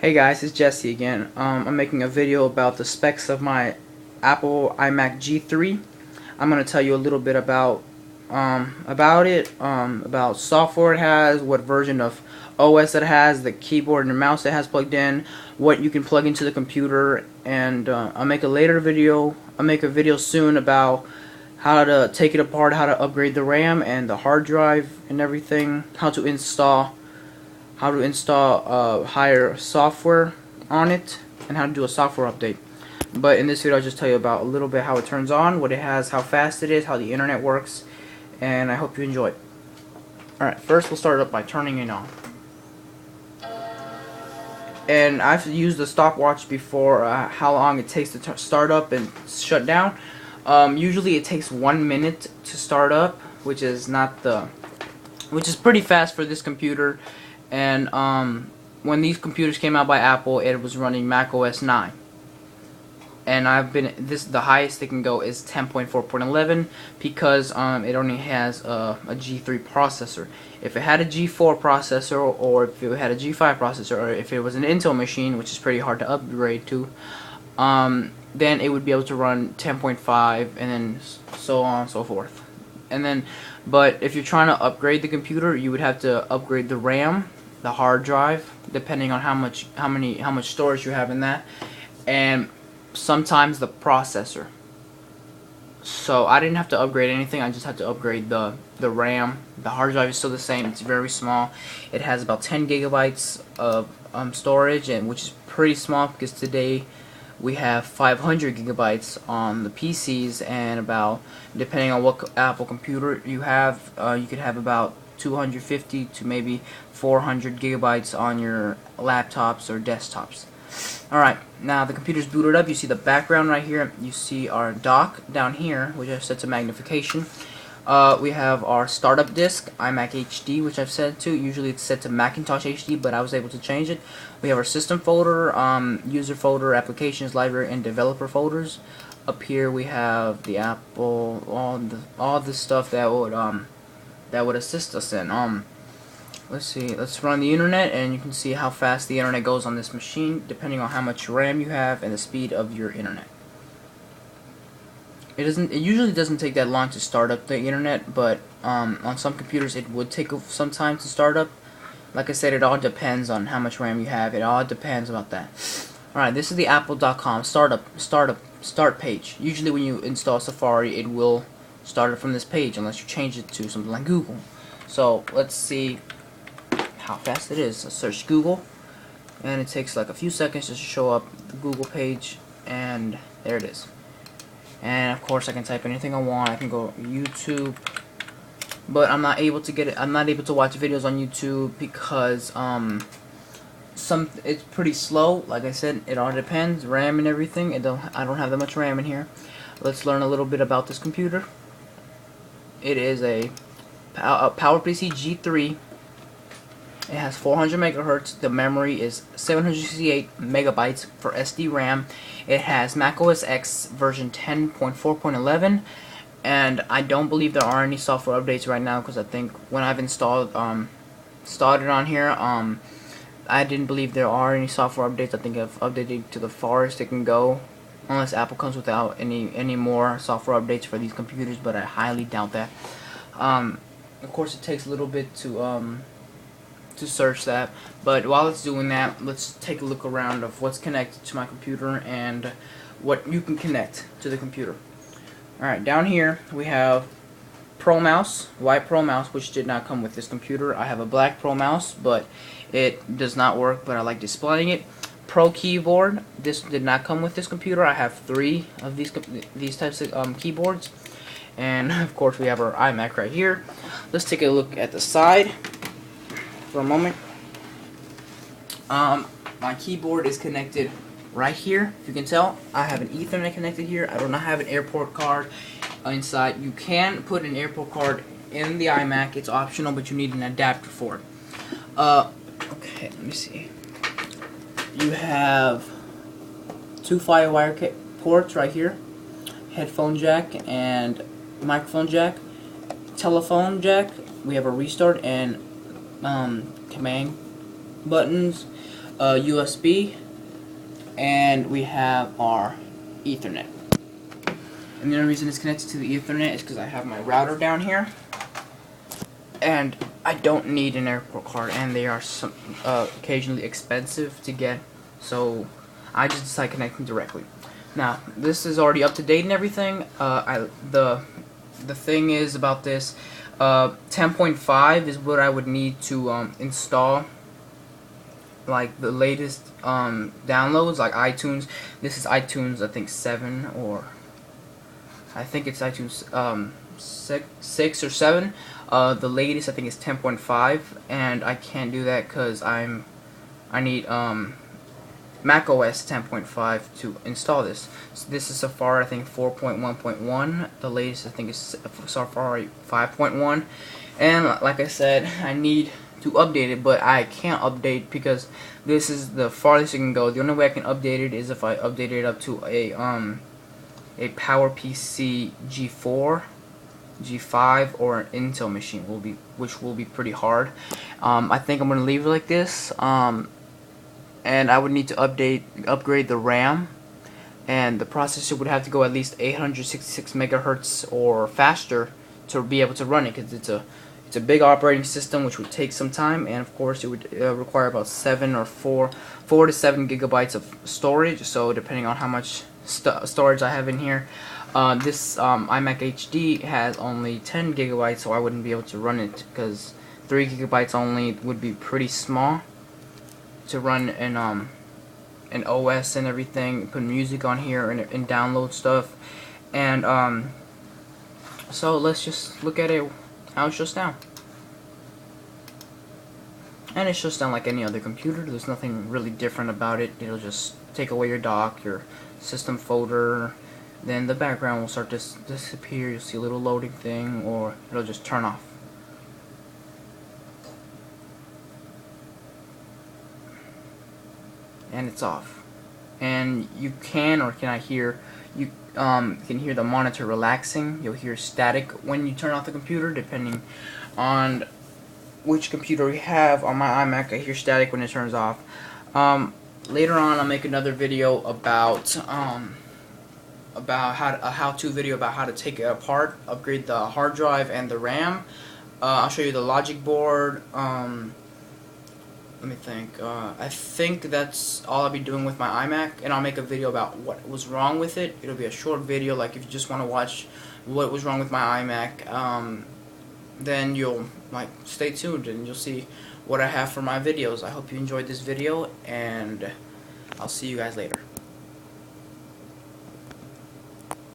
Hey guys, it's Jesse again. I'm making a video about the specs of my Apple iMac G3. I'm going to tell you a little bit about it, about software it has, what version of OS it has, the keyboard and the mouse it has plugged in, what you can plug into the computer, and I'll make a video soon about how to take it apart, how to upgrade the RAM and the hard drive and everything, how to install higher software on it, and how to do a software update. But in this video I'll just tell you about a little bit how it turns on, what it has, how fast it is, how the internet works, and I hope you enjoy it. Alright, first we'll start up by turning it on. And I've used the stopwatch before, how long it takes to start up and shut down. Usually it takes 1 minute to start up, which is pretty fast for this computer. And when these computers came out by Apple, it was running Mac OS 9. And the highest it can go is 10.4.11 because it only has a G3 processor. If it had a G4 processor, or if it had a G5 processor, or if it was an Intel machine, which is pretty hard to upgrade to, then it would be able to run 10.5 and then so on and so forth. But if you're trying to upgrade the computer, you would have to upgrade the RAM, the hard drive, depending on how much storage you have in that, and sometimes the processor. So I didn't have to upgrade anything. I just had to upgrade the RAM. The hard drive is still the same. It's very small. It has about 10 gigabytes of storage, and which is pretty small because today we have 500 gigabytes on the PCs, and about, depending on what Apple computer you have, you could have about 250 to maybe 400 gigabytes on your laptops or desktops. Alright, now the computer's booted up. You see the background right here. You see our dock down here, which I've set to magnification. We have our startup disk, iMac HD, which I've set to. Usually it's set to Macintosh HD, but I was able to change it. We have our system folder, user folder, applications, library, and developer folders. Up here we have the Apple, all the stuff that would assist us in. Let's see, let's run the internet, and you can see how fast the internet goes on this machine, depending on how much RAM you have and the speed of your internet. It usually doesn't take that long to start up the internet, but on some computers it would take some time to start up. Like I said, it all depends on how much RAM you have. It all depends about that. Alright, this is the apple.com start page. Usually when you install Safari, it will start it from this page unless you change it to something like Google. So let's see how fast it is. Let's search Google, and it takes like a few seconds just to show up the Google page, and there it is. And of course I can type anything I want. I can go YouTube, but I'm not able to get it. I'm not able to watch videos on YouTube because it's pretty slow. Like I said, it all depends, RAM and everything. I don't have that much RAM in here. Let's learn a little bit about this computer. It is a PowerPC G3. It has 400 megahertz. The memory is 768 megabytes for SD RAM. It has Mac OS X version 10.4.11, and I don't believe there are any software updates right now, because I think when I've installed started on here, I didn't believe there are any software updates. I think I've updated to the farthest it can go, unless Apple comes without any more software updates for these computers, but I highly doubt that. Of course, it takes a little bit to search that, but while it's doing that, let's take a look around of what's connected to my computer and what you can connect to the computer. Alright, down here we have Pro Mouse, white Pro Mouse, which did not come with this computer. I have a black Pro Mouse, but it does not work, but I like displaying it. Pro Keyboard, this did not come with this computer. I have 3 of these types of keyboards. And of course we have our iMac right here. Let's take a look at the side for a moment. My keyboard is connected right here. If you can tell, I have an Ethernet connected here. I do not have an airport card inside. You can put an airport card in the iMac. It's optional, but you need an adapter for it. Okay, let me see. You have 2 FireWire ports right here, headphone jack and microphone jack, telephone jack. We have a restart and command buttons. USB, and we have our Ethernet. And the only reason it's connected to the Ethernet is because I have my router down here, and I don't need an airport card, and they are occasionally expensive to get, so I just decided connecting directly. Now, this is already up to date and everything. The thing is about this, 10.5 is what I would need to install, like the latest downloads, like iTunes. This is iTunes, I think 7, or I think it's iTunes 6 or 7. The latest I think is 10.5, and I can't do that because I need Mac OS 10.5 to install this. So this is Safari, I think 4.1.1. The latest I think is Safari 5.1, and like I said, I need to update it, but I can't update because this is the farthest it can go. The only way I can update it is if I update it up to a PowerPC G4, G5, or an Intel machine, which will be pretty hard. I think I'm gonna leave it like this. And I would need to upgrade the RAM, and the processor would have to go at least 866 megahertz or faster to be able to run it, because it's a big operating system, which would take some time, and of course it would require about 4 to 7 gigabytes of storage. So depending on how much storage I have in here, this iMac HD has only 10 gigabytes, so I wouldn't be able to run it because 3 gigabytes only would be pretty small to run an OS and everything, put music on here and download stuff. And so let's just look at it how it shuts down. And it shuts down like any other computer. There's nothing really different about it. It'll just take away your dock, your system folder, then the background will start to disappear. You'll see a little loading thing, or it'll just turn off. And it's off. And you can, or cannot hear, you can hear the monitor relaxing. You'll hear static when you turn off the computer, depending on which computer you have. On my iMac, I hear static when it turns off. Later on, I'll make another video about a how-to video about how to take it apart, upgrade the hard drive and the RAM. I'll show you the logic board. Let me think. I think that's all I'll be doing with my iMac, and I'll make a video about what was wrong with it. It'll be a short video, like if you just want to watch what was wrong with my iMac, then you'll stay tuned and you'll see what I have for my videos. I hope you enjoyed this video, and I'll see you guys later.